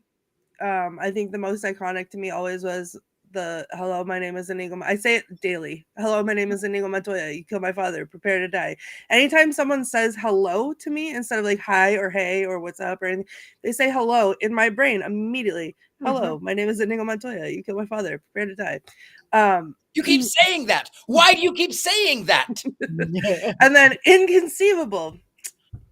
I think the most iconic to me always was the "Hello, my name is Iñigo." I say it daily. "Hello, my name is Iñigo Montoya. You killed my father. Prepare to die." Anytime someone says hello to me instead of like hi or hey or what's up or anything, they say hello in my brain immediately. "Hello, my name is Iñigo Montoya. You killed my father. Prepare to die." You keep saying that. Why do you keep saying that? And then inconceivable.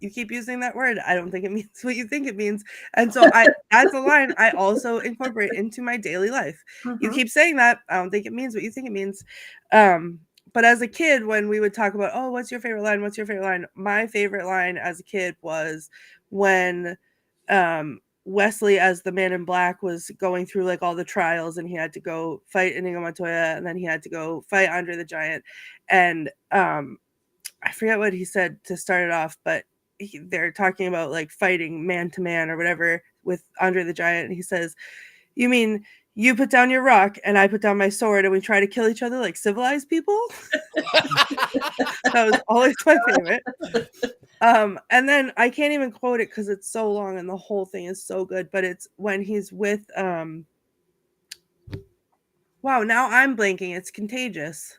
You keep using that word. I don't think it means what you think it means. And so that's a line I also incorporate into my daily life. You keep saying that. I don't think it means what you think it means. But as a kid, when we would talk about, oh, what's your favorite line? What's your favorite line? My favorite line as a kid was when Westley, as the Man in Black, was going through like all the trials and he had to go fight Iñigo Montoya and then he had to go fight Andre the Giant. And I forget what he said to start it off, but they're talking about like fighting man to man or whatever with Andre the Giant. And he says, "You mean you put down your rock and I put down my sword and we try to kill each other like civilized people?" That was always my favorite. And then I can't even quote it because it's so long and the whole thing is so good. But it's when he's with wow, now I'm blanking. It's Contagious.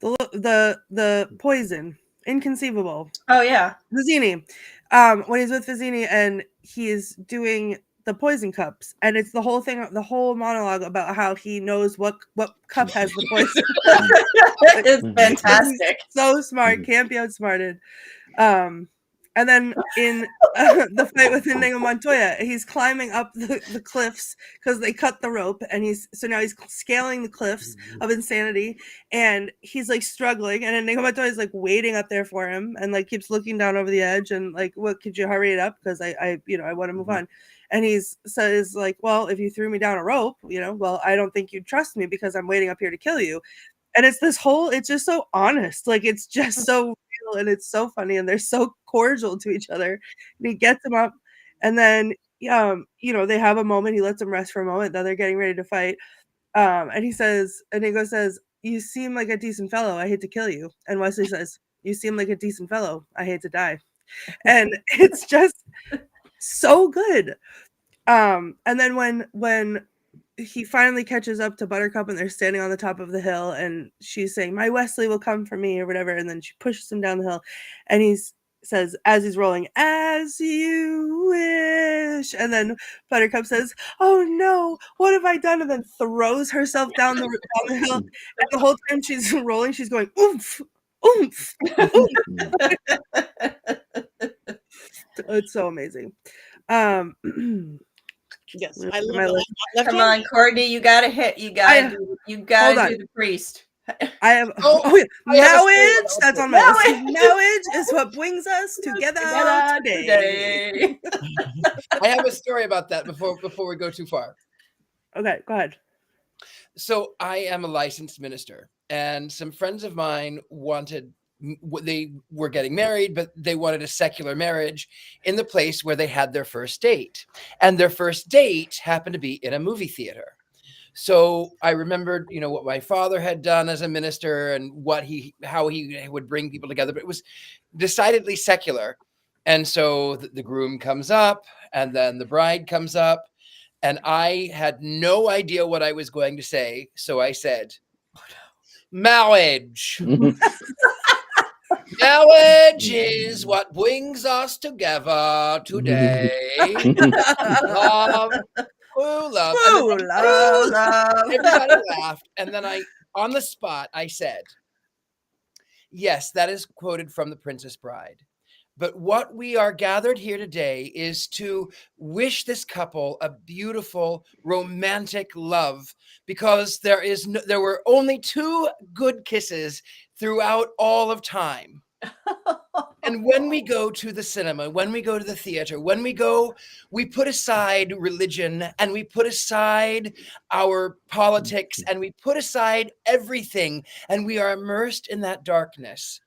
The poison. Inconceivable. Oh yeah, Vizzini. When he's with Vizzini and he's doing the poison cups, and it's the whole thing, the whole monologue about how he knows what cup has the poison. It's fantastic. So smart, can't be outsmarted. And And then in the fight with Iñigo Montoya, he's climbing up the cliffs because they cut the rope, and now he's scaling the cliffs of insanity, and he's like struggling, and Iñigo Montoya is like waiting up there for him, and like keeps looking down over the edge, and like, what, could you hurry it up, because I want to move on. And he says like, well, if you threw me down a rope, well, I don't think you'd trust me because I'm waiting up here to kill you. And it's just so honest, like it's just so real, and it's so funny, and they're so cordial to each other. And he gets him up, and then they have a moment. He lets him rest for a moment. Then they're getting ready to fight, and Iñigo says, "You seem like a decent fellow. I hate to kill you." And Westley says, "You seem like a decent fellow. I hate to die." And it's just so good. And then when he finally catches up to Buttercup, and they're standing on the top of the hill, and she's saying, "My Westley will come for me," or whatever, and then she pushes him down the hill, and he says, as he's rolling, "As you wish," and then Buttercup says, "Oh no, what have I done?" and then throws herself down the hill, and the whole time she's rolling, she's going, "Oomph, oomph, oomph." It's so amazing. Yes, I love it. Come on, Courtney, you gotta do the priest. I have marriage. That's on my list. Marriage is what brings us together today. I have a story about that before we go too far. Okay, go ahead. So I am a licensed minister, and some friends of mine they were getting married, but they wanted a secular marriage in the place where they had their first date. And their first date happened to be in a movie theater. So I remembered, what my father had done as a minister and how he would bring people together, but it was decidedly secular. And so the groom comes up, and then the bride comes up, and I had no idea what I was going to say. So I said, "Marriage." Marriage is what brings us together today. Love, true love. True love. Everybody laughed. And then on the spot, I said, "Yes, that is quoted from The Princess Bride. But what we are gathered here today is to wish this couple a beautiful, romantic love, because there were only 2 good kisses throughout all of time. And when we go to the cinema, when we go to the theater, we put aside religion, and we put aside our politics, and we put aside everything, and we are immersed in that darkness.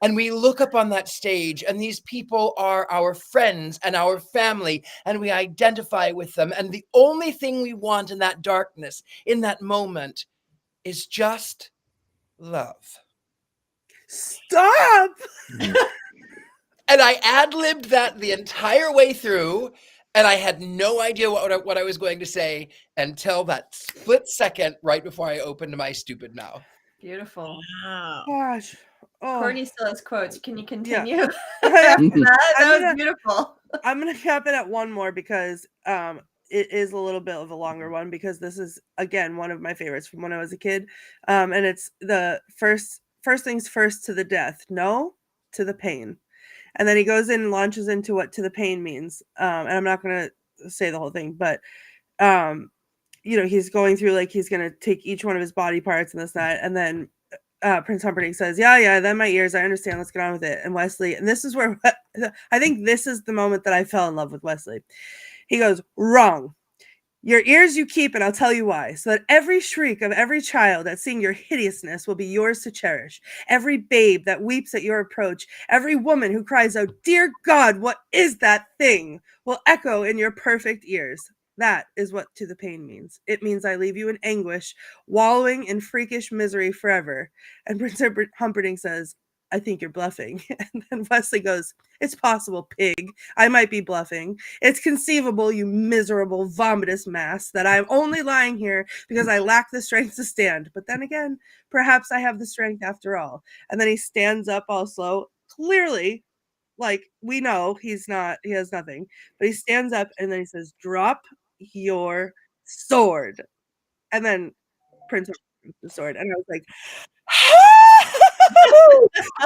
And we look up on that stage, and these people are our friends and our family, and we identify with them. And the only thing we want in that darkness, in that moment, is just love." Stop. And I ad-libbed that the entire way through, and I had no idea what I was going to say until that split second right before I opened my stupid mouth. Beautiful. Wow. Gosh. Oh. Courtney still has quotes. Can you continue? Yeah. that was beautiful. I'm gonna cap it at one more, because it is a little bit of a longer one, because this is, again, one of my favorites from when I was a kid, and it's the first things first to the death, no to the pain. And then he goes in and launches into what to the pain means, and I'm not gonna say the whole thing, but he's going through, like, he's gonna take each one of his body parts and this, that, and then Prince Humperdinck says, yeah, then my ears, I understand, let's get on with it. And Westley, and this is where I think this is the moment that I fell in love with Westley. He goes, "Wrong. Your ears you keep, and I'll tell you why. So that every shriek of every child at seeing your hideousness will be yours to cherish. Every babe that weeps at your approach, every woman who cries out, 'Dear God, what is that thing?' will echo in your perfect ears. That is what to the pain means. It means I leave you in anguish, wallowing in freakish misery forever." And Prince Humperdinck says, "I think you're bluffing." And then Westley goes, "It's possible, pig. I might be bluffing. It's conceivable, you miserable, vomitous mass, that I'm only lying here because I lack the strength to stand. But then again, perhaps I have the strength after all." And then he stands up all slow, clearly, like, we know he has nothing. But he stands up, and then he says, "Drop your sword." And then Prince Humperdinck the sword. And I was like,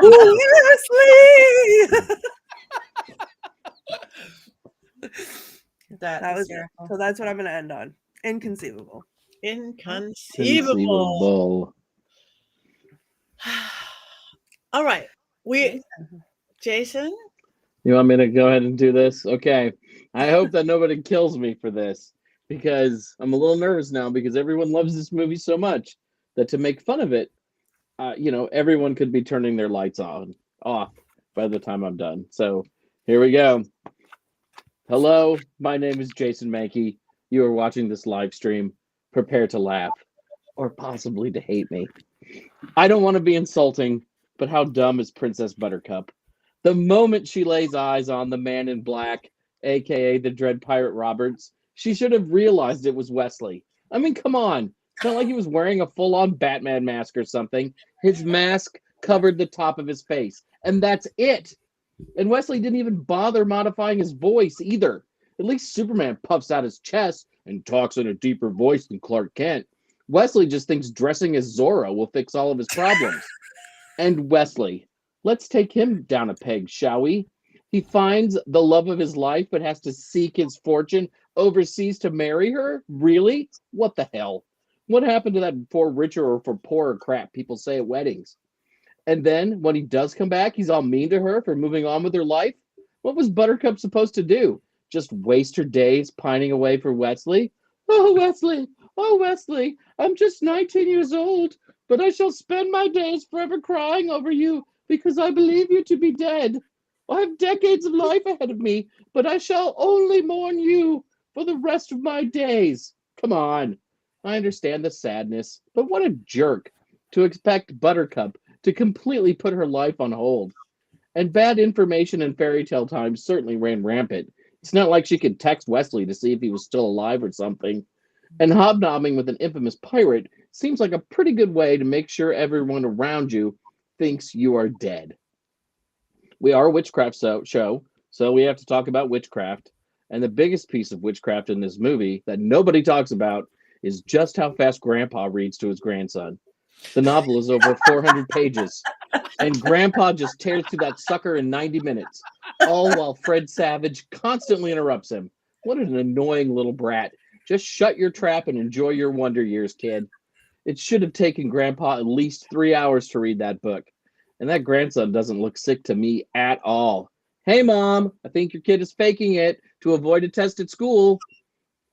Wesley! that. That was it. hysterical. So that's what I'm going to end on. Inconceivable. Inconceivable. Conceivable. All right. Jason? You want me to go ahead and do this? Okay. I hope that nobody kills me for this because I'm a little nervous now because everyone loves this movie so much that to make fun of it, everyone could be turning their lights off by the time I'm done. So here we go. Hello, my name is Jason Mankey. You are watching this live stream. Prepare to laugh or possibly to hate me. I don't want to be insulting, but how dumb is Princess Buttercup? The moment she lays eyes on the man in black, aka the Dread Pirate Roberts, she should have realized it was Westley. I mean, come on. It's not like he was wearing a full-on Batman mask or something. His mask covered the top of his face, and that's it. And Westley didn't even bother modifying his voice either. At least Superman puffs out his chest and talks in a deeper voice than Clark Kent. Wesley just thinks dressing as Zorro will fix all of his problems. And Wesley, let's take him down a peg, shall we? He finds the love of his life but has to seek his fortune overseas to marry her? Really? What the hell? What happened to that for richer or for poorer crap people say at weddings? And then when he does come back, he's all mean to her for moving on with her life? What was Buttercup supposed to do? Just waste her days pining away for Westley? Oh, Westley, I'm just 19 years old, but I shall spend my days forever crying over you because I believe you to be dead. I have decades of life ahead of me, but I shall only mourn you for the rest of my days. Come on. I understand the sadness, but what a jerk to expect Buttercup to completely put her life on hold. And bad information in fairy tale times certainly ran rampant. It's not like she could text Westley to see if he was still alive or something. And hobnobbing with an infamous pirate seems like a pretty good way to make sure everyone around you thinks you are dead. We are a witchcraft show, so we have to talk about witchcraft. And the biggest piece of witchcraft in this movie that nobody talks about is just how fast Grandpa reads to his grandson. The novel is over 400 pages, and Grandpa just tears through that sucker in 90 minutes, all while Fred Savage constantly interrupts him. What an annoying little brat. Just shut your trap and enjoy your wonder years, kid. It should have taken Grandpa at least 3 hours to read that book. And that grandson doesn't look sick to me at all. Hey, Mom, I think your kid is faking it to avoid a test at school.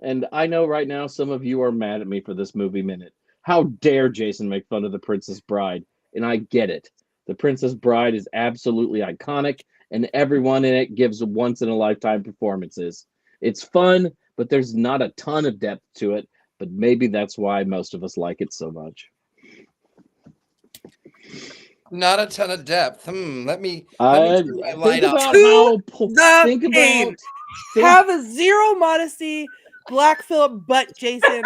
And I know right now some of you are mad at me for this movie minute. How dare Jason make fun of The Princess Bride? And I get it. The Princess Bride is absolutely iconic, and everyone in it gives once-in-a-lifetime performances. It's fun, but there's not a ton of depth to it, but maybe that's why most of us like it so much. Not a ton of depth. Let me turn my light Think up. about The think pain. about think, Have a zero modesty, Black Phillip butt, Jason.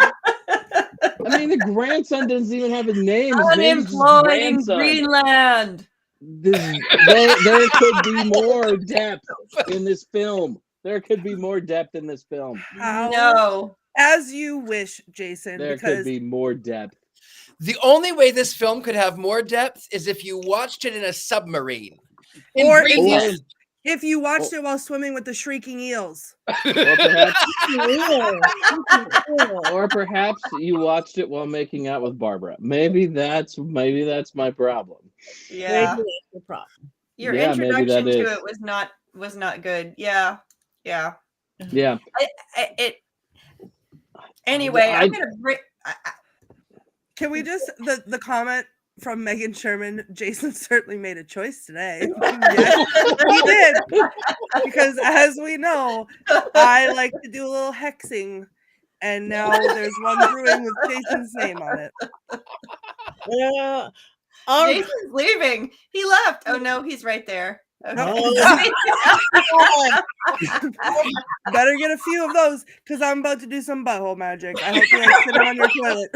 I mean, the grandson doesn't even have a name. His name's just Unemployed in grandson. Greenland. There could be more depth in this film. There could be more depth in this film. How? No. As you wish, Jason. There because could be more depth. The only way this film could have more depth is if you watched it in a submarine. Or Greenland. if you watched it while swimming with the shrieking eels. Or perhaps you watched it while making out with Barbara. Maybe that's my problem. Yeah. Maybe that's the problem. Your Yeah, maybe introduction that to is. it was not good. Yeah. Yeah. Anyway, I'm gonna bring. Can we just the comment from Megan Sherman? Jason certainly made a choice today. Yes, he did. Because as we know, I like to do a little hexing, and now there's one brewing with Jason's name on it. Yeah. Jason's leaving. He left. Oh no, he's right there. Okay. Better get a few of those because I'm about to do some butthole magic. I hope you ain't sitting on your toilet.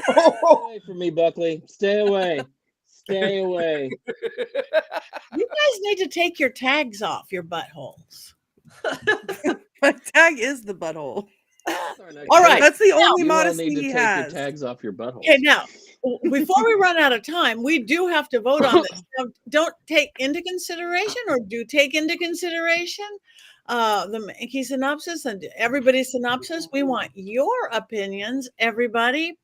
Stay away from me, Buckley. Stay away. Stay away. You guys need to take your tags off your buttholes. My tag is the butthole. All right. That's the only You all modesty need to he take has. your tags off your butthole. Okay, now, before we run out of time, we do have to vote on this. Now, don't take into consideration or do take into consideration the Mankey synopsis and everybody's synopsis. We want your opinions, everybody.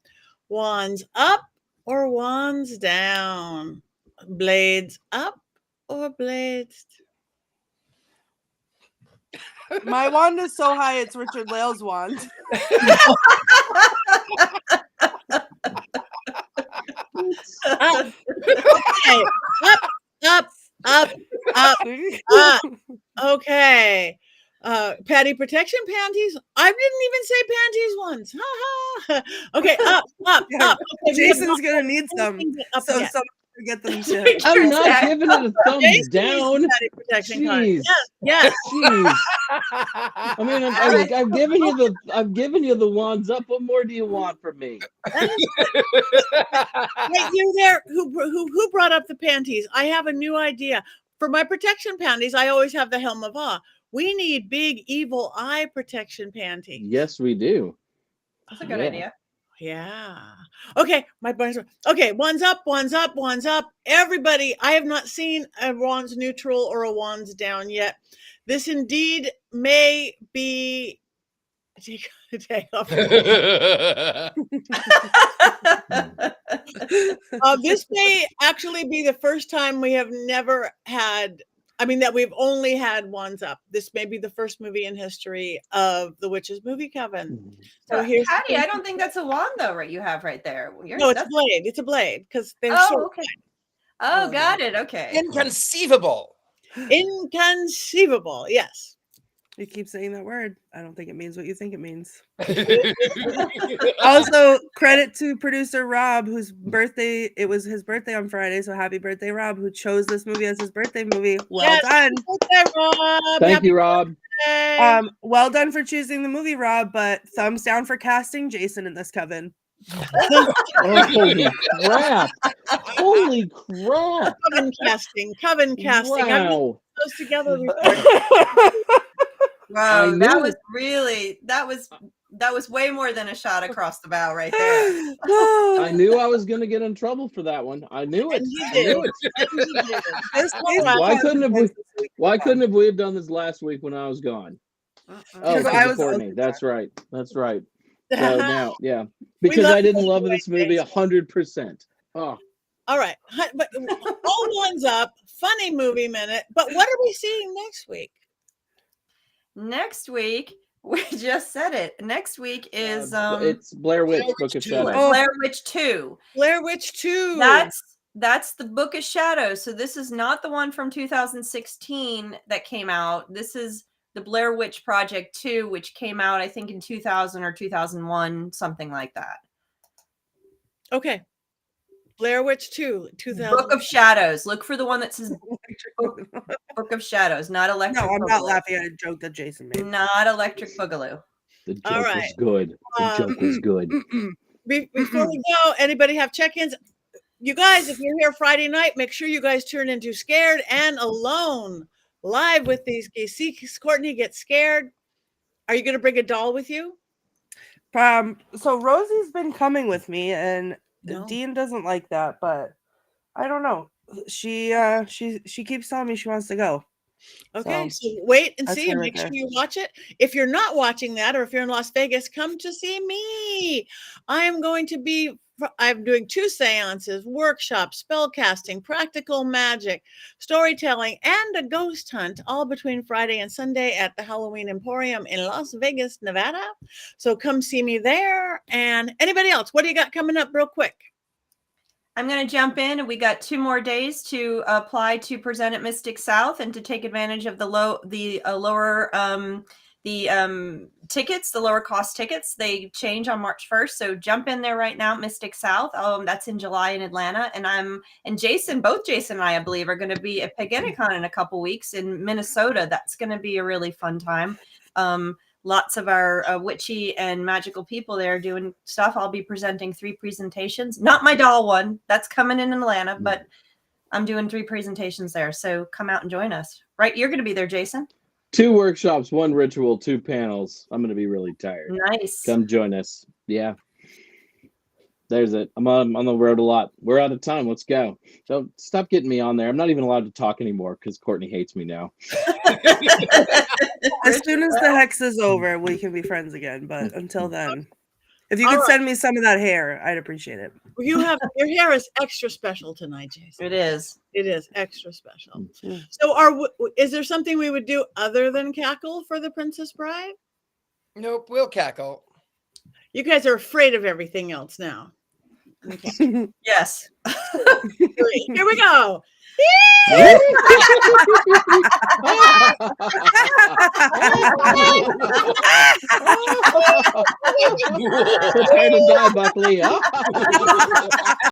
Wands up or wands down? Blades up or blades? My wand is so high, it's Richard-Lael's wand. Up. Okay. Up. Okay. Patty protection panties. I didn't even say panties once. Okay, up. Yeah, Okay, we have Jason's not gonna need some, anything but up so yet. someone can get them shipped. I'm not giving it a thumbs Jason down. needs Patty protection card. Jeez. Yes. Jeez. I mean, I've given you the wands up. What more do you want from me? Wait, you there? Who brought up the panties? I have a new idea. For my protection panties, I always have the helm of awe. We need big evil eye protection panties. Yes, we do. That's a good Yeah. idea. Yeah. Okay, my bunnies. Okay, one's up. Everybody, I have not seen a wands neutral or a wands down yet. This indeed may be. Take off. This may actually be the first time we have never had. I mean, that we've only had wands up. This may be the first movie in history of the Witches Movie Coven. So here's Patty, I don't think that's a wand though, right? You have right there. no, it's a blade. It's a blade because they're Oh, short. okay. Oh, got it. Okay. Inconceivable. Inconceivable. Yes. You keep saying that word. I don't think it means what you think it means. Also, credit to producer Rob, whose birthday, it was his birthday on Friday. So happy birthday, Rob, who chose this movie as his birthday movie. Well Yes, done. happy birthday, Rob. Thank Happy you, Rob. birthday. Well done for choosing the movie, Rob, but thumbs down for casting Jason in this coven. Oh, holy crap. Holy crap. Coven casting. I've been Wow. those together before. Wow, I that knew was really that was way more than a shot across the bow right there. I knew I was going to get in trouble for that one. I knew it. And you I did. knew it. And you did. This Why couldn't we have done this last week when I was gone? Oh, Because I because was of Courtney. open. That's right. So now, yeah, We because love I didn't you love anyway, this movie Jason. 100%. Oh, All right. But all ones up. Funny movie minute. But what are we seeing next week? Next week, we just said it. Next week is it's Blair Witch Book of 2. Shadows. Oh. Blair Witch 2. Blair Witch 2. That's the Book of Shadows. So this is not the one from 2016 that came out. This is the Blair Witch Project 2, which came out, I think, in 2000 or 2001, something like that. Okay. Blair Witch 2, 2000. Book of Shadows. Look for the one that says Book of Shadows, not Electric No, I'm Boogaloo. not laughing at a joke that Jason made. Not Electric Boogaloo. The joke All was right. good. The joke was good. Before we go, anybody have check-ins? You guys, if you're here Friday night, make sure you guys tune into Scared and Alone live with these geese. See Courtney get scared. Are you going to bring a doll with you? So Rosie's been coming with me, and No. Dean doesn't like that, but I don't know. She keeps telling me she wants to go. Okay, so wait and that's see, and her right make sure there. you watch it. If you're not watching that, or if you're in Las Vegas, come to see me. I'm doing 2 seances, workshops, spell casting, practical magic, storytelling, and a ghost hunt, all between Friday and Sunday at the Halloween Emporium in Las Vegas, Nevada. So come see me there. And anybody else, what do you got coming up real quick? I'm going to jump in, and we got 2 more days to apply to present at Mystic South and to take advantage of the lower tickets, the lower cost tickets. They change on March 1st, so jump in there right now, Mystic South. That's in July in Atlanta, and Jason, both Jason and I believe, are going to be at Pagenicon in a couple weeks in Minnesota. That's going to be a really fun time. Lots of our witchy and magical people there doing stuff. I'll be presenting 3 presentations. Not my doll one. That's coming in Atlanta, but I'm doing 3 presentations there. So come out and join us. Right? You're going to be there, Jason. 2 workshops, 1 ritual, 2 panels. I'm going to be really tired. Nice. Come join us. Yeah. There's it. I'm on the road a lot. We're out of time. Let's go. So stop getting me on there. I'm not even allowed to talk anymore because Courtney hates me now. As soon as the hex is over, we can be friends again. But until then, if you could send me some of that hair, I'd appreciate it. You have your hair is extra special tonight, Jason. It is. It is extra special. Yeah. So, is there something we would do other than cackle for the Princess Bride? Nope, we'll cackle. You guys are afraid of everything else now. Okay. Yes. Here we go. Prepare to die, Buckley.